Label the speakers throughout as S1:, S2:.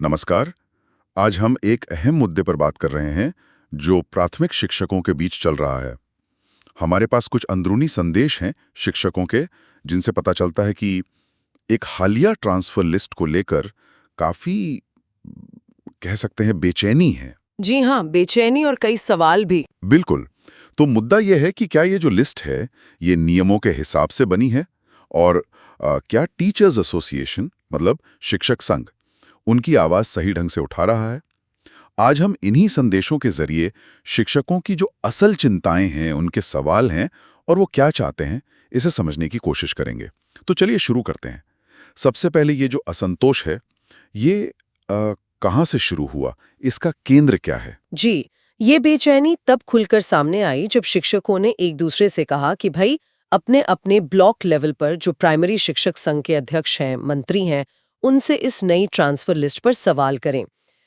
S1: नमस्कार। आज हम एक अहम मुद्दे पर बात कर रहे हैं जो प्राथमिक शिक्षकों के बीच चल रहा है। हमारे पास कुछ अंदरूनी संदेश हैं शिक्षकों के, जिनसे पता चलता है कि एक हालिया ट्रांसफर लिस्ट को लेकर काफी कह सकते हैं बेचैनी है।
S2: जी हाँ, बेचैनी और कई सवाल भी।
S1: बिल्कुल। तो मुद्दा यह है कि क्या ये जो लिस्ट है ये नियमों के हिसाब से बनी है, और क्या टीचर्स एसोसिएशन मतलब शिक्षक संघ उनकी आवाज सही ढंग से उठा रहा है। आज हम इन्हीं संदेशों के जरिए शिक्षकों की जो असल चिंताएं हैं, उनके सवाल हैं और वो क्या चाहते हैं, इसे समझने की कोशिश करेंगे। तो चलिए शुरू करते हैं। सबसे पहले ये जो असंतोष है, ये कहाँ से शुरू हुआ, इसका केंद्र क्या है?
S2: जी, ये बेचैनी तब खुलकर सामने आई जब शिक्षकों ने एक दूसरे से कहा कि भाई अपने अपने ब्लॉक लेवल पर जो प्राइमरी शिक्षक संघ के अध्यक्ष हैं, मंत्री हैं, उनसे इस नई ट्रांसफर लिस्ट पर सवाल करें।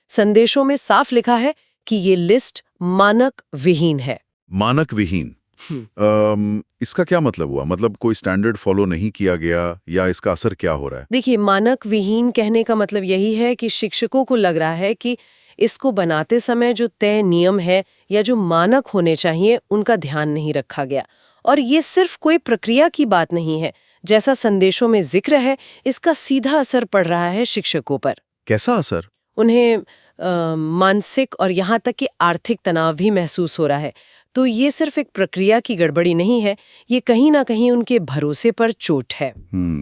S2: संदेशों में साफ लिखा है कि ये लिस्ट मानक विहीन है।
S1: मानक विहीन। इसका क्या मतलब हुआ? मतलब कोई स्टैंडर्ड फॉलो नहीं किया गया, या इसका असर क्या हो रहा है?
S2: देखिए, मानक विहीन कहने का मतलब यही है कि शिक्षकों को लग रहा है कि इसको बनाते समय जो तय नियम है या जो मानक होने चाहिए उनका ध्यान नहीं रखा गया। और ये सिर्फ कोई प्रक्रिया की बात नहीं है, जैसा संदेशों में जिक्र है, इसका सीधा असर पड़ रहा है शिक्षकों पर।
S1: कैसा असर?
S2: उन्हें मानसिक और यहाँ तक कि आर्थिक तनाव भी महसूस हो रहा है। तो ये सिर्फ एक प्रक्रिया की गड़बड़ी नहीं है, ये कहीं ना कहीं उनके भरोसे पर चोट है।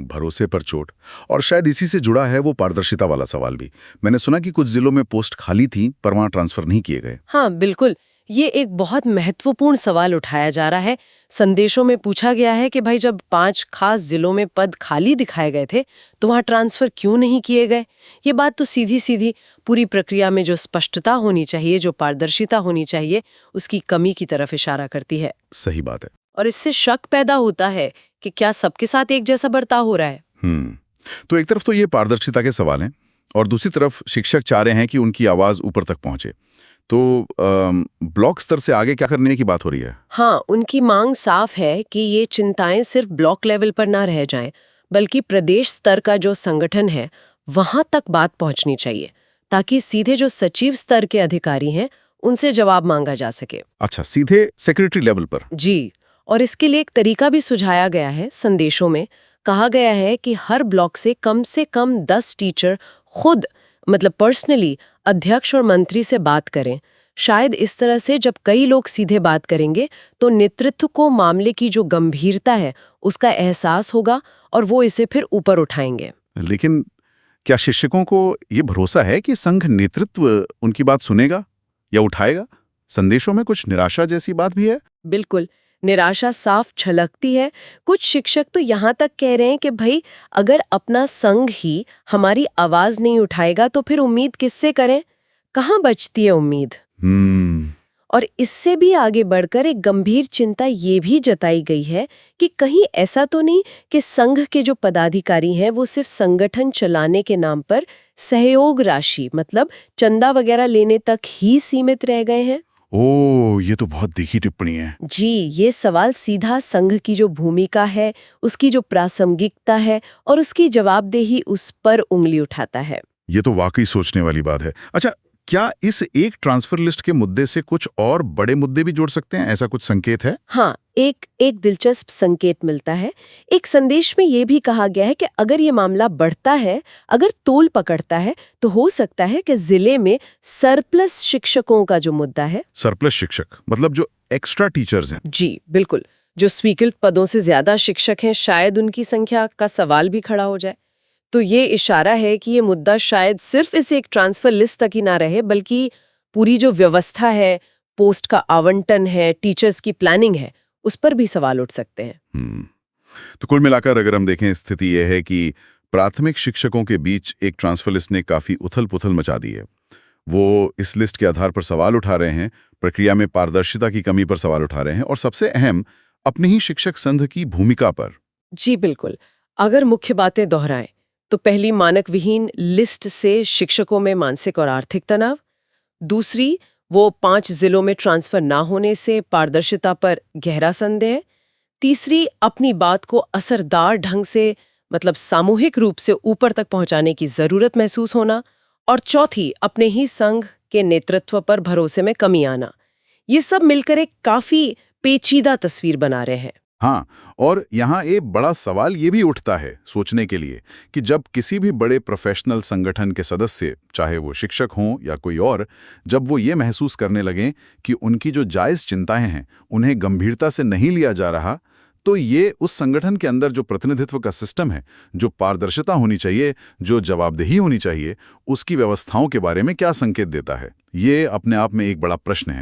S1: भरोसे पर चोट। और शायद इसी से जुड़ा है वो पारदर्शिता वाला सवाल भी। मैंने सुना कि कुछ जिलों में पोस्ट खाली थी पर वहां ट्रांसफर नहीं किए गए।
S2: हाँ, बिल्कुल। ये एक बहुत महत्वपूर्ण सवाल उठाया जा रहा है। संदेशों में पूछा गया है कि भाई जब 5 खास जिलों में पद खाली दिखाए गए थे, तो वहां ट्रांसफर क्यों नहीं किए गए? ये बात तो सीधी सीधी पूरी प्रक्रिया में जो स्पष्टता होनी चाहिए, जो पारदर्शिता होनी चाहिए, उसकी कमी की तरफ इशारा करती है।
S1: सही बात है।
S2: और इससे शक पैदा होता है कि क्या सबके साथ एक जैसा बर्ताव हो रहा है।
S1: तो एक तरफ तो ये पारदर्शिता के सवाल हैं, और दूसरी तरफ शिक्षक चाह रहे हैं कि उनकी आवाज ऊपर तक पहुंचे। तो ब्लॉक स्तर से आगे क्या करने की बात हो रही है?
S2: हाँ, उनकी मांग साफ है कि ये चिंताएं सिर्फ ब्लॉक लेवल पर ना रह जाएं, बल्कि प्रदेश स्तर का जो संगठन है वहां तक बात पहुंचनी चाहिए, ताकि सीधे जो सचिव स्तर के अधिकारी हैं उनसे जवाब मांगा जा सके।
S1: अच्छा, सीधे सेक्रेटरी लेवल पर?
S2: जी, और इसके लिए एक तरीका भी सुझाया गया है। संदेशों में कहा गया है कि हर ब्लॉक से कम 10 टीचर खुद मतलब पर्सनली अध्यक्ष और मंत्री से बात करें। शायद इस तरह से जब कई लोग सीधे बात करेंगे तो नेतृत्व को मामले की जो गंभीरता है उसका एहसास होगा और वो इसे फिर ऊपर उठाएंगे।
S1: लेकिन क्या शिक्षकों को ये भरोसा है कि संघ नेतृत्व उनकी बात सुनेगा या उठाएगा? संदेशों में कुछ निराशा जैसी बात भी है।
S2: बिल्कुल, निराशा साफ झलकती है। कुछ शिक्षक तो यहाँ तक कह रहे हैं कि भाई अगर अपना संघ ही हमारी आवाज नहीं उठाएगा तो फिर उम्मीद किससे करें? कहाँ बचती है उम्मीद? और इससे भी आगे बढ़कर एक गंभीर चिंता ये भी जताई गई है कि कहीं ऐसा तो नहीं कि संघ के जो पदाधिकारी हैं वो सिर्फ संगठन चलाने के नाम पर सहयोग राशि मतलब चंदा वगैरह लेने तक ही सीमित रह गए हैं।
S1: ओह, ये तो बहुत तीखी टिप्पणी है।
S2: जी, ये सवाल सीधा संघ की जो भूमिका है, उसकी जो प्रासंगिकता है और उसकी जवाबदेही उस पर उंगली उठाता है।
S1: ये तो वाकई सोचने वाली बात है। अच्छा, क्या इस एक ट्रांसफर लिस्ट के मुद्दे से कुछ और बड़े मुद्दे भी जोड़ सकते हैं? ऐसा कुछ संकेत है?
S2: हाँ, एक दिलचस्प संकेत मिलता है। एक संदेश में ये भी कहा गया है कि अगर ये मामला बढ़ता है, अगर तूल पकड़ता है, तो हो सकता है कि जिले में सरप्लस शिक्षकों का जो मुद्दा है।
S1: सरप्लस शिक्षक मतलब जो एक्स्ट्रा टीचर्स हैं?
S2: जी, बिल्कुल। जो स्वीकृत पदों से ज्यादा शिक्षक हैं, शायद उनकी संख्या का सवाल भी खड़ा हो जाए। तो ये इशारा है कि ये मुद्दा शायद सिर्फ इस एक ट्रांसफर लिस्ट तक ही ना रहे, बल्कि पूरी जो व्यवस्था है, पोस्ट का आवंटन है, टीचर्स की प्लानिंग है, उस पर भी सवाल उठ सकते हैं।
S1: तो कुल मिलाकर अगर हम देखें, स्थिति यह है कि प्राथमिक शिक्षकों के बीच एक ट्रांसफर लिस्ट ने काफी उथल-पुथल मचा दी है। वो इस लिस्ट के आधार पर सवाल उठा रहे हैं, प्रक्रिया में पारदर्शिता की कमी पर सवाल उठा रहे हैं, और सबसे अहम अपने ही शिक्षक संघ की भूमिका पर।
S2: जी बिल्कुल। अगर मुख्य बातें दोहराएं तो पहली, मानक विहीन लिस्ट से शिक्षकों में मानसिक और आर्थिक तनाव। दूसरी, वो 5 जिलों में ट्रांसफर ना होने से पारदर्शिता पर गहरा संदेह। तीसरी, अपनी बात को असरदार ढंग से मतलब सामूहिक रूप से ऊपर तक पहुंचाने की जरूरत महसूस होना। और चौथी, अपने ही संघ के नेतृत्व पर भरोसे में कमी आना। ये सब मिलकर एक काफी पेचीदा तस्वीर बना रहे हैं।
S1: हाँ, और यहाँ एक बड़ा सवाल ये भी उठता है सोचने के लिए कि जब किसी भी बड़े प्रोफेशनल संगठन के सदस्य, चाहे वो शिक्षक हों या कोई और, जब वो ये महसूस करने लगें कि उनकी जो जायज़ चिंताएं हैं उन्हें गंभीरता से नहीं लिया जा रहा, तो ये उस संगठन के अंदर जो प्रतिनिधित्व का सिस्टम है, जो पारदर्शिता होनी चाहिए, जो जवाबदेही होनी चाहिए, उसकी व्यवस्थाओं के बारे में क्या संकेत देता है? ये अपने आप में एक बड़ा प्रश्न है।